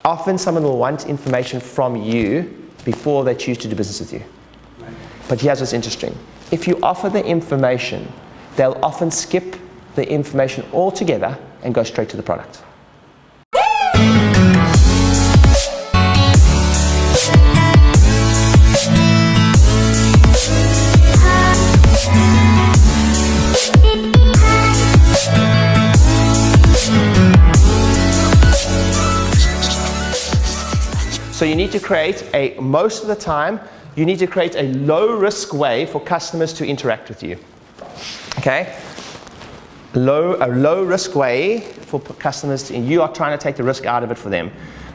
Often someone will want information from you before they choose to do business with you. But here's what's interesting. If you offer the information, they'll often skip the information altogether and go straight to the product. So you need to create most of the time, you need to create a low-risk way for customers to interact with you. Okay? A low-risk way for customers to, you are trying to take the risk out of it for them.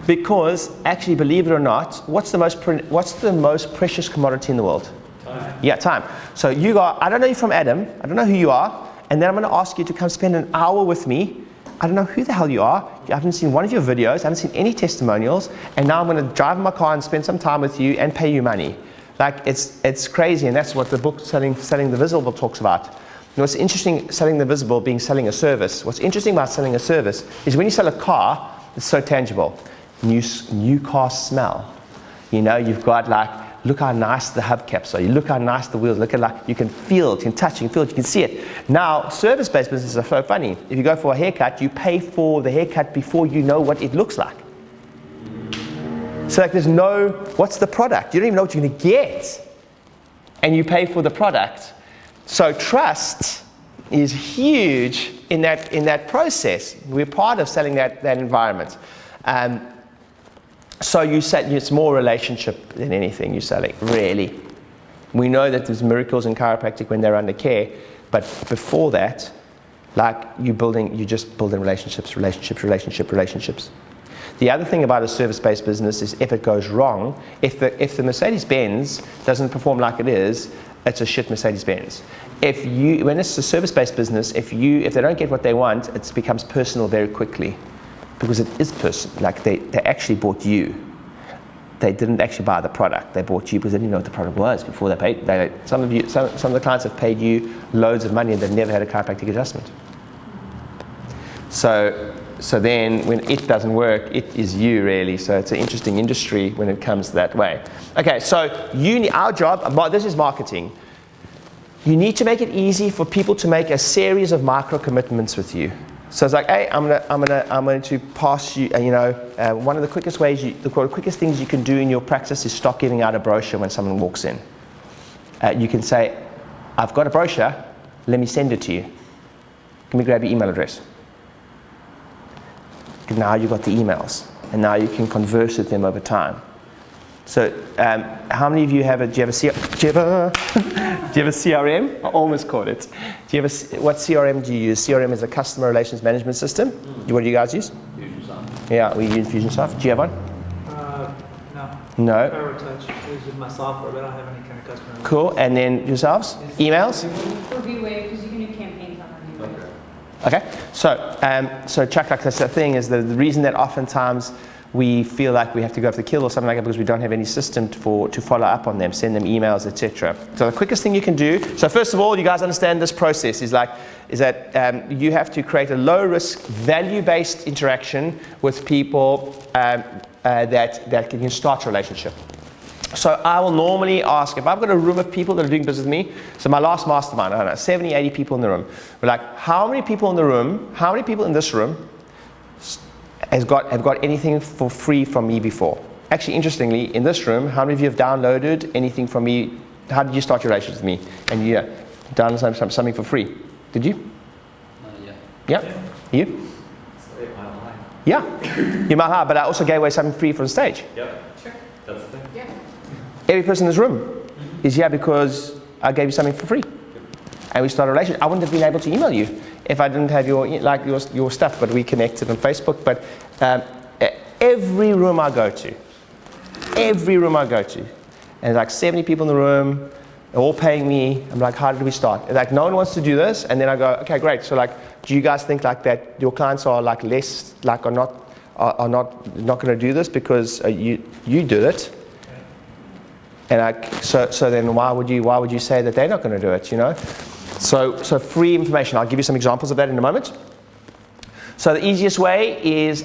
Because, actually, believe it or not, what's the most precious commodity in the world? Time. Yeah, time. So I don't know you from Adam, I don't know who you are, and then I'm going to ask you to come spend an hour with me. I don't know who the hell you are. I haven't seen one of your videos. I haven't seen any testimonials. And now I'm going to drive in my car and spend some time with you and pay you money. Like, it's crazy. And that's what the book Selling the Visible talks about. And what's interesting, selling the visible being selling a service. What's interesting about selling a service is when you sell a car, it's so tangible. New car smell. You know, you've got look how nice the hubcaps are. You look how nice the wheels. Look at you can feel it, you can touch it, you can feel it, you can see it. Now, service-based businesses are so funny. If you go for a haircut, you pay for the haircut before you know what it looks like. So there's what's the product? You don't even know what you're going to get. And you pay for the product. So trust is huge in that process. We're part of selling that environment. So you said it's more relationship than anything you're selling, really. We know that there's miracles in chiropractic when they're under care, but before that, you're just building relationships. The other thing about a service-based business is if it goes wrong, if the Mercedes-Benz doesn't perform like it is, it's a shit Mercedes-Benz. When it's a service-based business, if they don't get what they want, it becomes personal very quickly. Because it is personal. They actually bought you. They didn't actually buy the product. They bought you because they didn't know what the product was before they paid. Some of the clients have paid you loads of money and they've never had a chiropractic adjustment. So then when it doesn't work, it is you really. So it's an interesting industry when it comes that way. Okay, so our job, this is marketing. You need to make it easy for people to make a series of micro commitments with you. So it's like, hey, I'm going to pass you. One of the quickest things you can do in your practice is stop giving out a brochure when someone walks in. You can say, I've got a brochure. Let me send it to you. Can we grab your email address? Now you've got the emails, and now you can converse with them over time. So, how many of you have do you have a CRM? I almost caught it. What CRM do you use? CRM is a customer relations management system. What do you guys use? Fusionsoft. Yeah, we use Fusionsoft. Do you have one? No. Touch is my software, but I don't have any kind of customer. Cool. And then yourselves? Emails? For VWave, because you can do campaigns on VWave. Okay. So Chuck, that's the thing is the reason that oftentimes we feel like we have to go for the kill or something like that because we don't have any system to follow up on them, send them emails, etc. So the quickest thing you can do, so first of all, you guys understand this process is that you have to create a low-risk, value-based interaction with people that can start a relationship. So I will normally ask, if I've got a room of people that are doing business with me, so my last mastermind, I don't know, 70, 80 people in the room. We're like, how many people in this room have got anything for free from me before? Actually, interestingly, in this room, how many of you have downloaded anything from me? How did you start your relationship with me? And you downloaded something for free. Did you? Yeah. You? Yeah. You might have, but I also gave away something free from the stage. Yep. Sure. That's the thing. Yeah. Every person in this room is here because I gave you something for free. And we started a relationship. I wouldn't have been able to email you if I didn't have your stuff, but we connected on Facebook. But every room I go to, and like 70 people in the room, they're all paying me. I'm like, how did we start? Like, no one wants to do this, and then I go, okay, great. So do you guys think that your clients are less are not going to do this because you did it? And so then why would you say that they're not going to do it? So free information. I'll give you some examples of that in a moment. So the easiest way is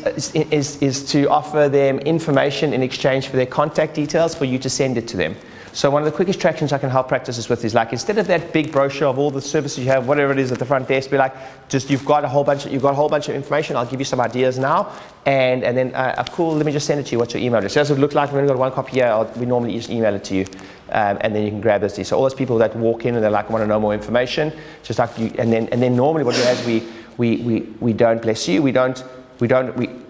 to offer them information in exchange for their contact details for you to send it to them. So one of the quickest tractions I can help practices with is like, instead of that big brochure of all the services you have, whatever it is at the front desk, be like, just you've got a whole bunch of information. I'll give you some ideas now, and then cool. Let me just send it to you. What's your email address? So that's what it looks like. We've only got one copy here. We normally just email it to you, and then you can grab this. So all those people that walk in and they're like, want to know more information, just like you, and then normally what we do is we don't, bless you,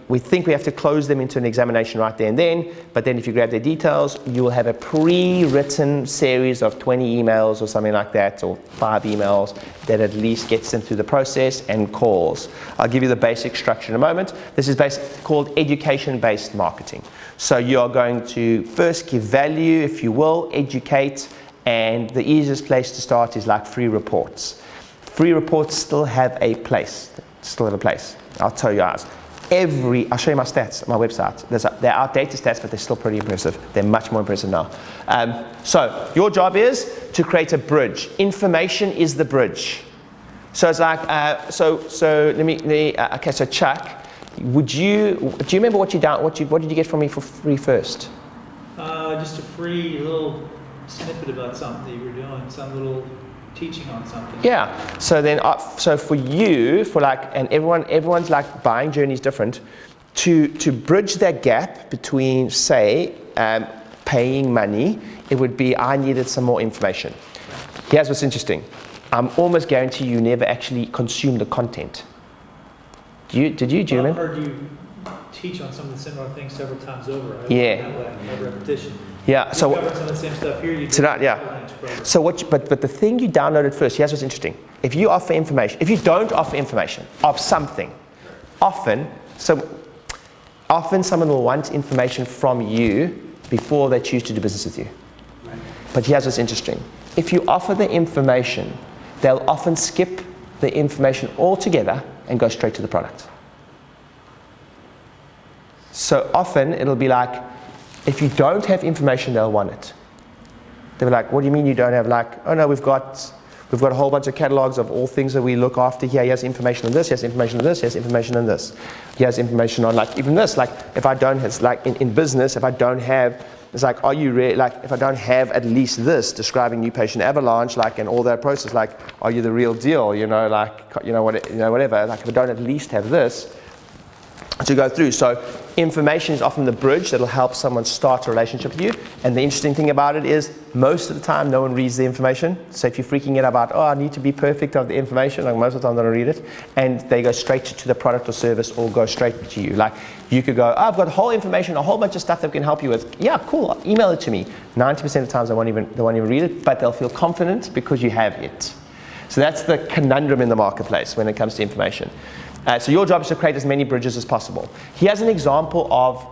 we think we have to close them into an examination right there and then, but then if you grab their details, you will have a pre-written series of 20 emails or something like that, or 5 emails that at least gets them through the process, and calls. I'll give you the basic structure in a moment. This is called education-based marketing. So you're going to first give value, if you will, educate, and the easiest place to start is like free reports. Free reports still have a place. I'll tell you ours. I'll show you my stats on my website. They're outdated stats, but they're still pretty impressive. They're much more impressive now. So your job is to create a bridge. Information is the bridge. So it's like, so Chuck, do you remember what did you get from me for free first? Just a free little snippet about something that you were doing, some little teaching on something. Yeah. So then, so for you, and everyone's like buying journey is different. To bridge that gap between, say, paying money, it would be I needed some more information. Here's what's interesting. I'm almost guarantee you never actually consumed the content. Do you remember? I've heard you teach on some of the similar things several times over. Yeah. Have repetition. Yeah. So covered some of the same stuff here. You So but the thing you downloaded first, here's what's interesting. If you offer information, if you don't offer information of something, often someone will want information from you before they choose to do business with you. Right. But here's what's interesting. If you offer the information, they'll often skip the information altogether and go straight to the product. So often it'll be like, if you don't have information, they'll want it. They'll be like, what do you mean you don't have? Like, oh no, we've got a whole bunch of catalogs of all things that we look after here. Here's information on this, here's information on this, here's information on this. Here's information on like even this. Like if I don't have, like in business, if I don't have, it's like, are you really, like if I don't have at least this describing new patient avalanche, like and all that process, like are you the real deal? Whatever. Like if I don't at least have this to go through. So information is often the bridge that will help someone start a relationship with you. And the interesting thing about it is most of the time no one reads the information. So if you're freaking out about, I need to be perfect of the information, like most of the time they don't read it, and they go straight to the product or service or go straight to you. Like you could go, I've got whole information, a whole bunch of stuff that we can help you with. Yeah, cool, email it to me. 90% of the times they won't even read it, but they'll feel confident because you have it. So that's the conundrum in the marketplace when it comes to information. So your job is to create as many bridges as possible. Here's an example of,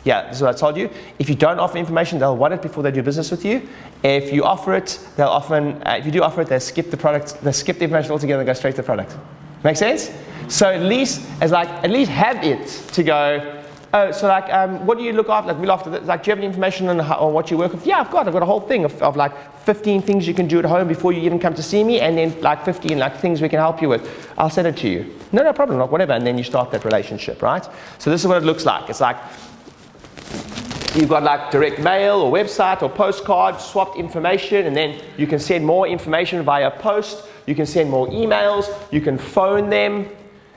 this is what I told you. If you don't offer information, they'll want it before they do business with you. If you offer it, they'll often, if you do offer it, they'll skip the product, they'll skip the information altogether and go straight to the product. Make sense? So at least have it to go, what do you look after? Like we look after, like, do you have any information on what you work with? Yeah, I've got a whole thing of like 15 things you can do at home before you even come to see me, and then like 15 like things we can help you with. I'll send it to you. No problem, like whatever, and then you start that relationship, right? So this is what it looks like. It's like you've got like direct mail or website or postcard, swapped information, and then you can send more information via post. You can send more emails. You can phone them.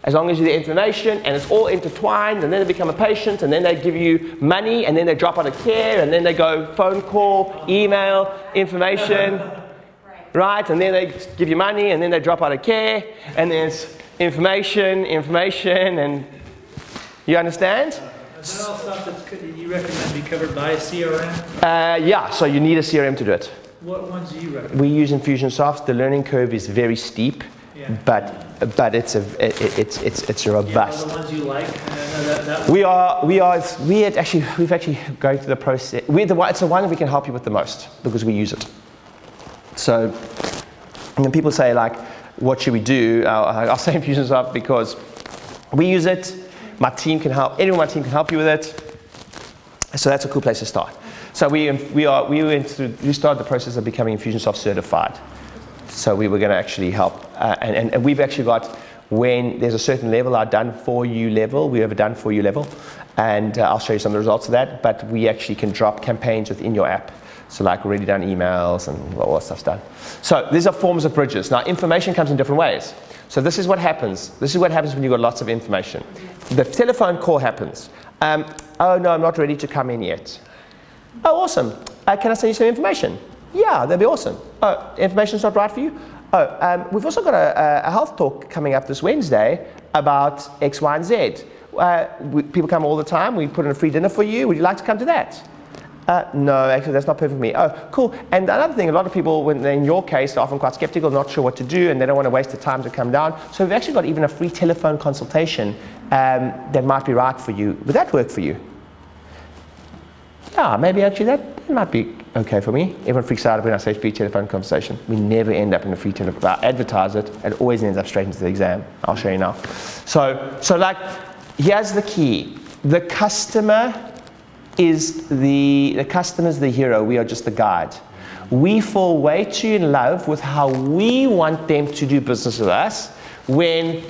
As long as you get the information, and it's all intertwined, and then they become a patient, and then they give you money, and then they drop out of care, and then they go phone call, email, information, right? And then they give you money, and then they drop out of care, and there's information, and you understand? Is that all stuff that you recommend be covered by a CRM? Yeah, so you need a CRM to do it. What ones do you recommend? We use Infusionsoft. The learning curve is very steep. Yeah. But it's robust. The ones you like. We've actually going through the process. It's the one that we can help you with the most because we use it. So when people say like, what should we do? I'll say Infusionsoft because we use it. My team can help. Anyone on my team can help you with it. So that's a cool place to start. So we started the process of becoming Infusionsoft certified. So we were going to actually help, and we've actually got when there's a certain level, our done for you level, we have a done for you level, and I'll show you some of the results of that, but we actually can drop campaigns within your app. So like already done emails and all that stuff's done. So these are forms of bridges. Now information comes in different ways. So this is what happens. This is what happens when you've got lots of information. The telephone call happens. Oh no, I'm not ready to come in yet. Oh, awesome. Can I send you some information? Yeah, that'd be awesome. Oh, information's not right for you? Oh, we've also got a health talk coming up this Wednesday about X, Y, and Z. People come all the time. We put in a free dinner for you. Would you like to come to that? No, actually, that's not perfect for me. Oh, cool. And another thing, a lot of people, when they're in your case, they're often quite skeptical, not sure what to do, and they don't want to waste the time to come down. So we've actually got even a free telephone consultation that might be right for you. Would that work for you? Yeah, maybe actually that might be okay for me. Everyone freaks out when I say free telephone consultation. We never end up in a free telephone. I advertise it, and it always ends up straight into the exam. I'll show you now. So like, here's the key. The customer is the customer's the hero. We are just the guide. We fall way too in love with how we want them to do business with us when,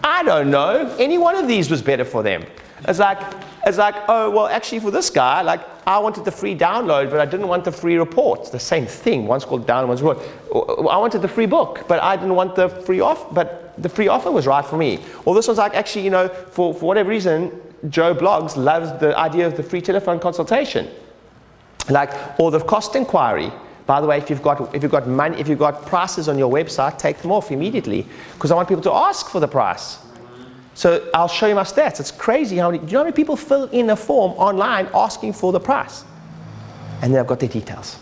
I don't know, any one of these was better for them. It's like, oh, well, actually for this guy, like, I wanted the free download, but I didn't want the free report. The same thing. One's called download, one's report. I wanted the free book, but I didn't want the free offer, but the free offer was right for me. Or this one's like, actually, you know, for whatever reason, Joe Blogs loves the idea of the free telephone consultation. Like, or the cost inquiry. By the way, if you've got money, if you've got prices on your website, take them off immediately, because I want people to ask for the price. So I'll show you my stats. It's crazy do you know how many people fill in a form online asking for the price? And then I've got their details.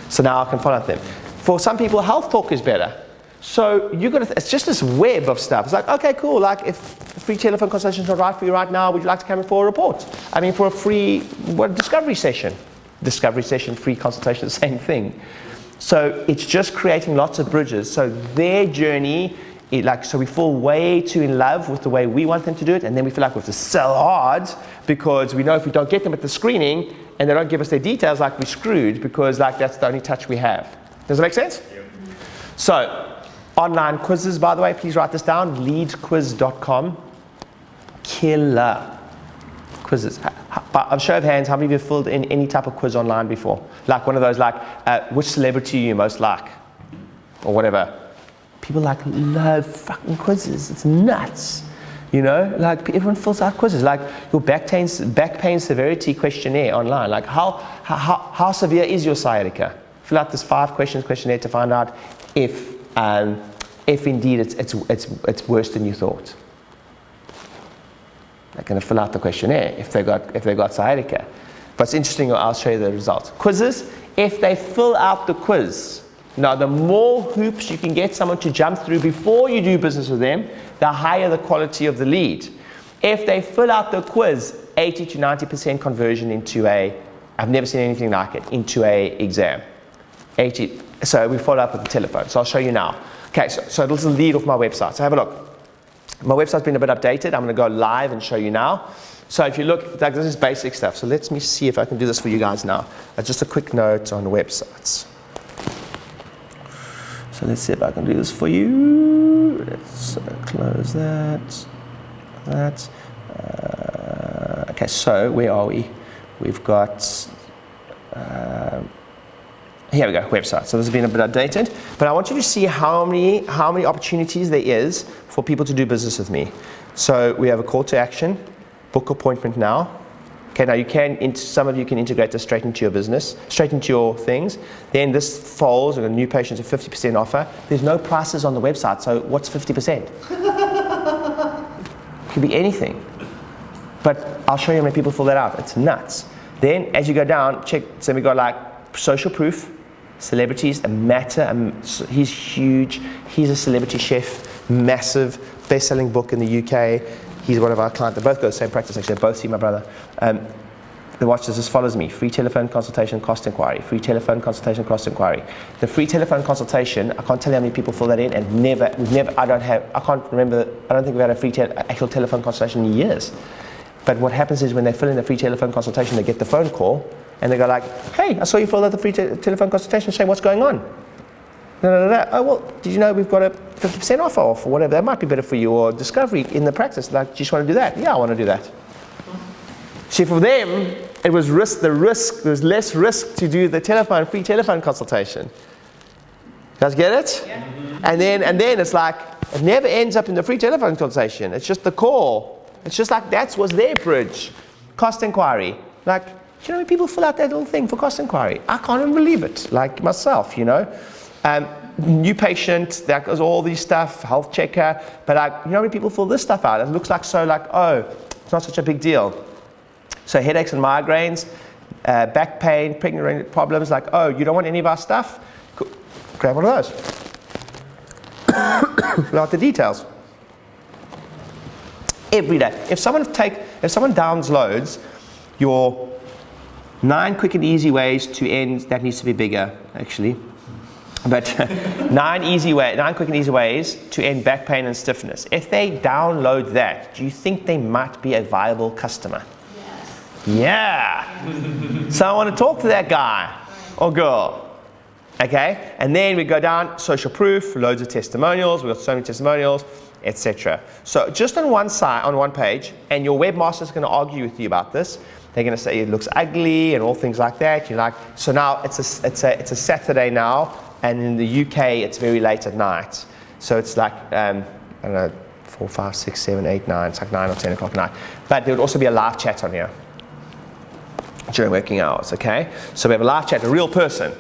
So now I can follow up them. For some people, health talk is better. So it's just this web of stuff. It's like, okay, cool. Like, if a free telephone consultation is not right for you right now, would you like to come in for a report? I mean, for a free discovery session. Discovery session, free consultation, the same thing. So it's just creating lots of bridges. So their journey, so we fall way too in love with the way we want them to do it, and then we feel like we have to sell hard because we know if we don't get them at the screening and they don't give us their details, like, we're screwed, because like that's the only touch we have. Does that make sense? Yep. So online quizzes, by the way, please write this down. Leadquiz.com. Killer quizzes. By a show of hands, how many of you have filled in any type of quiz online before? Like one of those, like, which celebrity you most like, or whatever. People love fucking quizzes. It's nuts. You know, like, everyone fills out quizzes. Like your back pain severity questionnaire online. Like, how severe is your sciatica? Fill out this 5 questions questionnaire to find out if indeed it's worse than you thought. They're going to fill out the questionnaire if they got sciatica. But it's interesting. I'll show you the results. Quizzes. If they fill out the quiz. Now, the more hoops you can get someone to jump through before you do business with them, the higher the quality of the lead. If they fill out the quiz, 80 to 90% conversion into I've never seen anything like it, into a exam. 80. So we follow up with the telephone. So I'll show you now. Okay, so this is the lead off my website. So have a look. My website's been a bit updated. I'm going to go live and show you now. So if you look, like, this is basic stuff. So let me see if I can do this for you guys now. Just a quick note on websites. So let's see if I can do this for you. Let's close that. Okay, so where are we? We've got, here we go, website. So this has been a bit outdated, but I want you to see how many opportunities there is for people to do business with me. So we have a call to action, book appointment now. Okay, now some of you can integrate this straight into your business, straight into your things. Then this falls, and a new patient's a 50% offer. There's no prices on the website, so what's 50%? Could be anything. But I'll show you how many people fill that out. It's nuts. Then as you go down, check, so we got like social proof, celebrities, he's huge. He's a celebrity chef, massive, best-selling book in the UK. He's one of our clients. They both go to the same practice, actually. They both see my brother. The watch this follows me. Free telephone consultation, cost inquiry. Free telephone consultation, cost inquiry. The free telephone consultation, I can't tell you how many people fill that in, and I don't think we've had a free actual telephone consultation in years. But what happens is when they fill in the free telephone consultation, they get the phone call, and they go like, hey, I saw you fill out the free telephone consultation, Shane, what's going on? No. Oh, well, did you know we've got a 50% offer or whatever? That might be better for you, or discovery in the practice. Like, do you just want to do that? Yeah, I want to do that. See, for them, it was there was less risk to do the free telephone consultation. You guys get it? Yeah. And then it's like, it never ends up in the free telephone consultation. It's just the call. It's just like, that was their bridge. Cost inquiry. Like, do you know when people fill out that little thing for cost inquiry? I can't even believe it. Like myself, you know. New patient, that goes all these stuff, health checker. But like, you know when people fill this stuff out? It looks like oh, it's not such a big deal. So headaches and migraines, back pain, pregnant problems, like, oh, you don't want any of our stuff? Grab one of those. Fill out the details. Every day. If someone downloads your 9 quick and easy ways to end, that needs to be bigger, actually. But 9 quick and easy ways to end back pain and stiffness. If they download that, do you think they might be a viable customer? Yeah. So I want to talk to that guy or girl. Okay? And then we go down, social proof, loads of testimonials. We've got so many testimonials, etc. So just on one side, on one page, and your webmaster is going to argue with you about this. They're going to say it looks ugly and all things like that. You're like, so now it's a Saturday now, and in the UK it's very late at night. So it's like I don't know, 4, 5, 6, 7, 8, 9. It's like 9 or 10 o'clock at night. But there would also be a live chat on here during working hours. Okay. So we have a live chat, a real person.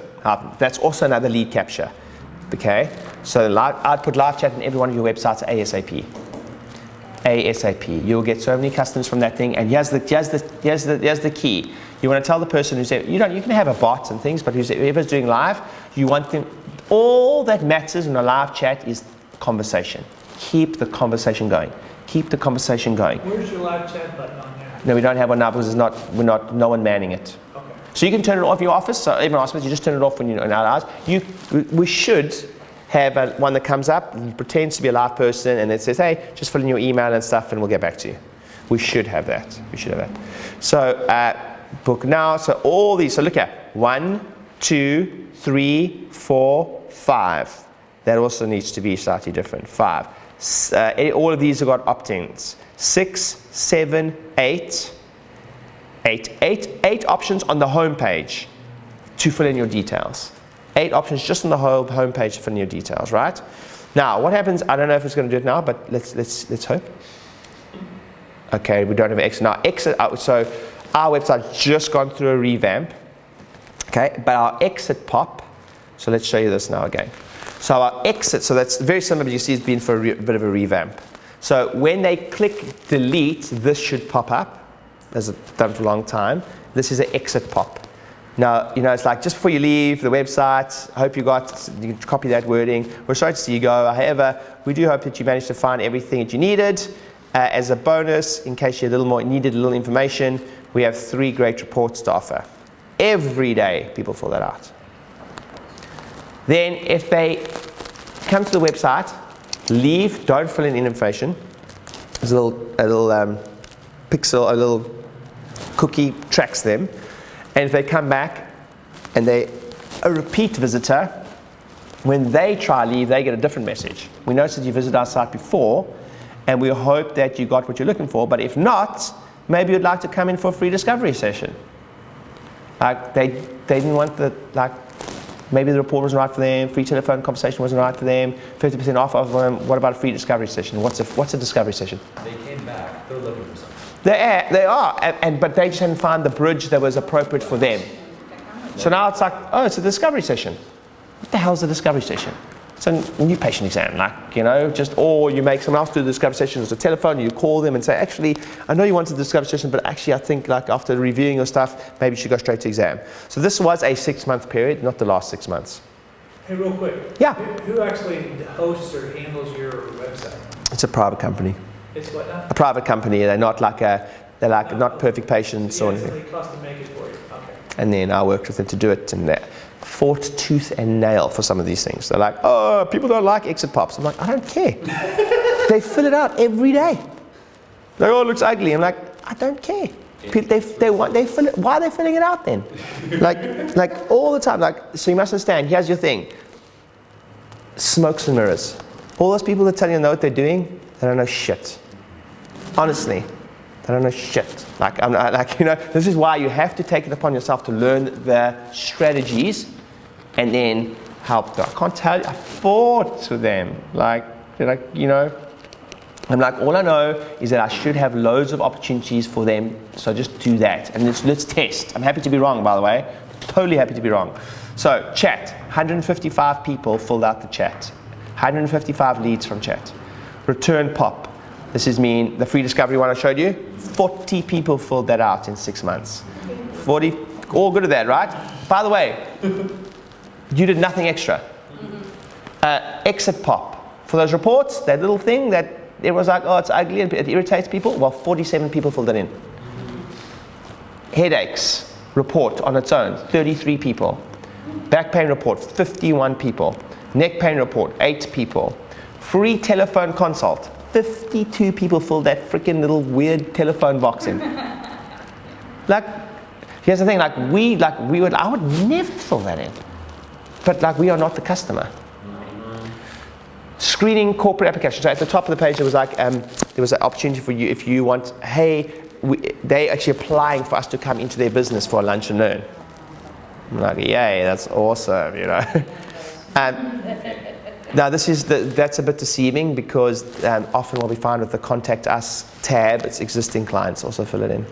That's also another lead capture. Okay. So I'd put live chat in every one of your websites ASAP. ASAP. You'll get so many customers from that thing. And here's the key. You want to tell the person who's there, you can have a bot and things, but whoever's doing live, you want them. All that matters in a live chat is conversation. Keep the conversation going. Keep the conversation going. Where's your live chat button on there? No, we don't have one now because no one manning it. Okay. So you can turn it off in your office. So even office, you just turn it off when you're in our hours. We should have one that comes up, pretends to be a live person, and it says, hey, just fill in your email and stuff, and we'll get back to you. We should have that. So book now. So all these. So look at 1, 2, 3, 4, 5. That also needs to be slightly different. 5. All of these have got opt-ins. 6, 7, 8. 8 options on the home page to fill in your details. 8 options just on the whole home page to fill in your details, right? Now, what happens? I don't know if it's going to do it now, but let's hope. Okay, we don't have exit now. Exit out. So our website's just gone through a revamp. Okay, but our exit pop. So let's show you this now again. So our exit. So that's very similar. But you see, it's been for a bit of a revamp. So when they click delete, this should pop up. As it's done for a long time. This is an exit pop. Now, it's like just before you leave the website, I hope you can copy that wording. We're sorry to see you go. However, we do hope that you managed to find everything that you needed. As a bonus, in case you needed a little information, we have 3 great reports to offer. Every day, people fill that out. Then, if they come to the website, leave, don't fill in information. There's a little pixel, a little cookie tracks them. And if they come back and they're a repeat visitor, when they try leave, they get a different message. We noticed that you visited our site before, and we hope that you got what you're looking for. But if not, maybe you'd like to come in for a free discovery session. Like they didn't want maybe the report wasn't right for them, free telephone conversation wasn't right for them, 50% off of them. What about a free discovery session? What's a discovery session? They came back. They're looking for something. They are, but they just hadn't found the bridge that was appropriate for them. So now it's like, oh, it's a discovery session. What the hell's a discovery session? It's a new patient exam, or you make someone else do the discovery session. It's a telephone, you call them and say, actually, I know you wanted the discovery session, but actually I think after reviewing your stuff, maybe you should go straight to exam. So this was a 6-month period, not the last 6 months. Hey, real quick. Yeah. Who actually hosts or handles your website? It's a private company. It's what now? A private company. They're not not perfect patients or anything. It costs to make it for you. Okay. And then I worked with them to do it, and they fought tooth and nail for some of these things. They're like, oh, people don't like exit pops. I'm like, I don't care. They fill it out every day. Like, oh, it looks ugly. I'm like, I don't care. They fill it. Why are they filling it out then? like all the time. So you must understand. Here's your thing. smokes and mirrors. All those people that tell you know what they're doing, they don't know shit. Honestly, they don't know shit. This is why you have to take it upon yourself to learn the strategies and then help them. I can't tell you, I fought with them. I'm like, all I know is that I should have loads of opportunities for them, so just do that. And let's test. I'm happy to be wrong, by the way. Totally happy to be wrong. So, chat. 155 people filled out the chat. 155 leads from chat. Return pop. This is the free discovery one I showed you. 40 people filled that out in 6 months. 40, all good at that, right? By the way, you did nothing extra. Exit pop. For those reports, that little thing that it was like, oh, it's ugly and it irritates people. Well, 47 people filled it in. Headaches report on its own, 33 people. Back pain report, 51 people. Neck pain report, 8 people. Free telephone consult, 52 people filled that freaking little weird telephone box in. Here's the thing, I would never fill that in. But we are not the customer. Screening corporate applications. So at the top of the page, there was an opportunity for you if you want. Hey, they're actually applying for us to come into their business for a lunch and learn. I'm like, yay, that's awesome, Now that's a bit deceiving because often what we find with the contact us tab, it's existing clients also fill it in.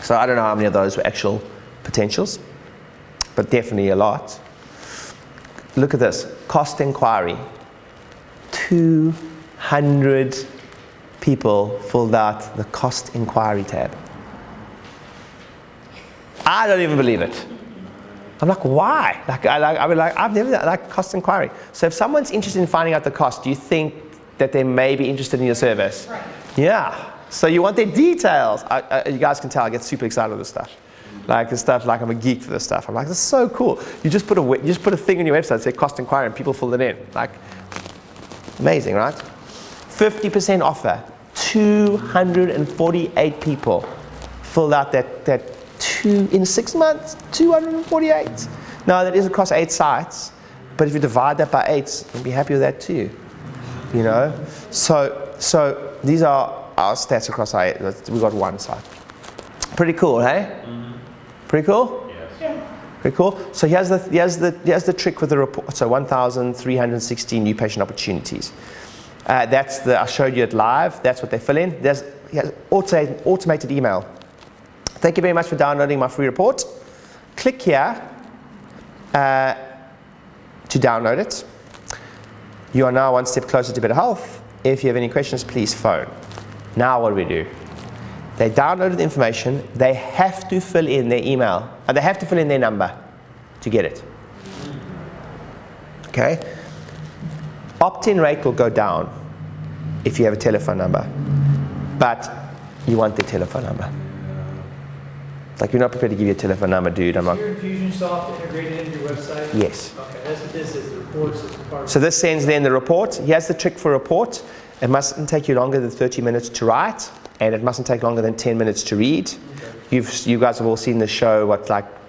So I don't know how many of those were actual potentials, but definitely a lot. Look at this, cost inquiry. 200 people filled out the cost inquiry tab. I don't even believe it. I'm like, why? I've never done cost inquiry. So if someone's interested in finding out the cost, do you think that they may be interested in your service? Right. Yeah. So you want their details. You guys can tell I get super excited with this stuff. I'm a geek for this stuff. I'm like, this is so cool. You just put a thing on your website that says cost inquiry and people fill it in. Amazing, right? 50% offer. 248 people filled out that in 6 months. 248. Now that is across 8 sites, but if you divide that by 8, you'll be happy with that too. So these are our stats across our 8. We got 1 site. Pretty cool, hey? Mm-hmm. Pretty cool? Yes. Yeah. Pretty cool. So here's the trick with the report. So 1,316 new patient opportunities. I showed you it live. That's what they fill in. There's automated email. Thank you very much for downloading my free report. Click here to download it. You are now one step closer to better health. If you have any questions, please phone. Now what do we do? They downloaded the information. They have to fill in their email. And they have to fill in their number to get it. Okay? Opt-in rate will go down if you have a telephone number. But you want their telephone number. You're not prepared to give you a telephone number, dude. I'm not. Is your Infusionsoft integrated into your website? Yes. Okay, that's what this is. The reports is part of So this sends then the report. Here's the trick for report. It mustn't take you longer than 30 minutes to write, and it mustn't take longer than 10 minutes to read. Okay. You guys have all seen the show,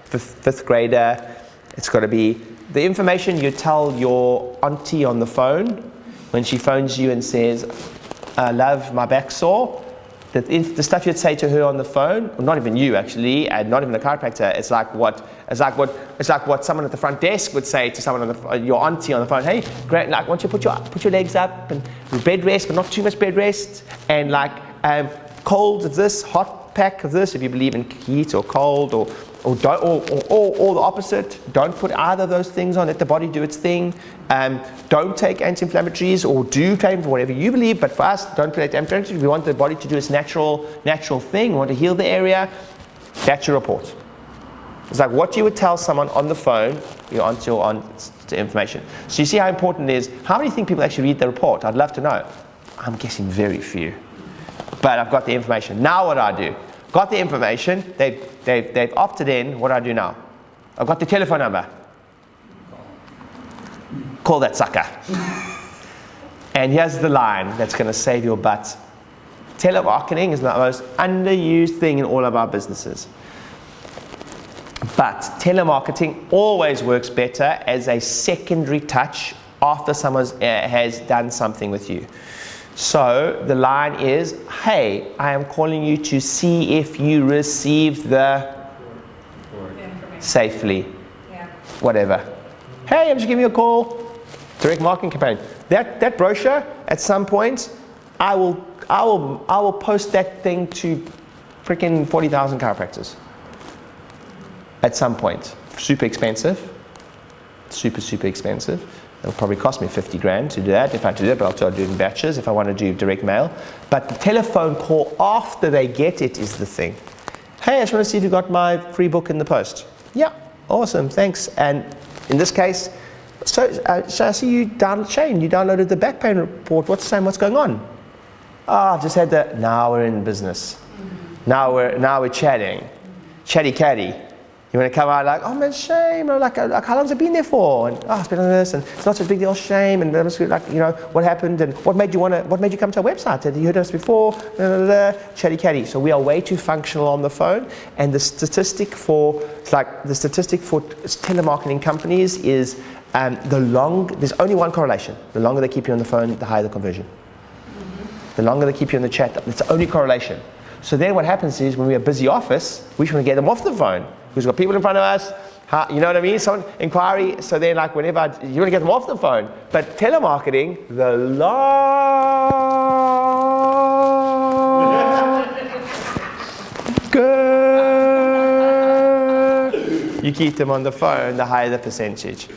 fifth grader. It's got to be the information you tell your auntie on the phone when she phones you and says, love, my back's sore. The stuff you'd say to her on the phone, or not even you actually, and not even a chiropractor, it's like what someone at the front desk would say to someone your auntie on the phone. Hey, great, why don't you put your legs up and bed rest, but not too much bed rest, and cold of this, hot pack of this, if you believe in heat or cold, or the opposite. Don't put either of those things on. Let the body do its thing. Don't take anti-inflammatories, or do take for whatever you believe. But for us, don't take anti-inflammatories. We want the body to do its natural thing. We want to heal the area. That's your report. It's like what you would tell someone on the phone. You're on to information. So you see how important it is. How many think people actually read the report? I'd love to know. I'm guessing very few. But I've got the information. Now what do I do? Got the information. They've opted in. What do I do now? I've got the telephone number. Call that sucker. And here's the line that's going to save your butt. Telemarketing is the most underused thing in all of our businesses. But telemarketing always works better as a secondary touch after someone has done something with you. So the line is, hey, I am calling you to see if you received the safely, whatever. Hey, I'm just giving you a call. Direct marketing campaign. That brochure, at some point, I will post that thing to freaking 40,000 chiropractors. At some point. Super expensive. Super expensive. It'll probably cost me 50 grand to do that if I do it, but I'll try to do it in batches if I want to do direct mail. But the telephone call after they get it is the thing. Hey, I just want to see if you got my free book in the post. Yeah, awesome, thanks. And in this case, so I see you downloaded the back pain report. What's going on? I've just had that. Now we're in business. Now we're chatting. Chatty catty. You want to come out like, oh man, shame. Or like how long's it been there for? And it's been on this, and it's not such a big deal. Shame. And like, what happened, and what made you come to our website? Had you heard of us before? Chatty catty. So we are way too functional on the phone. And the statistic for telemarketing companies is there's only one correlation. The longer they keep you on the phone, the higher the conversion. The longer they keep you on the chat, that's the only correlation. So then what happens is when we're a busy office, we want to get them off the phone. We've got people in front of us, you know what I mean? Someone inquiry, so then like whenever, you want to get them off the phone. But telemarketing, the longer you keep them on the phone, the higher the percentage.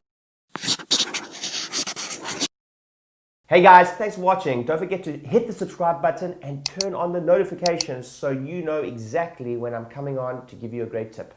Hey guys, thanks for watching. Don't forget to hit the subscribe button and turn on the notifications so you know exactly when I'm coming on to give you a great tip.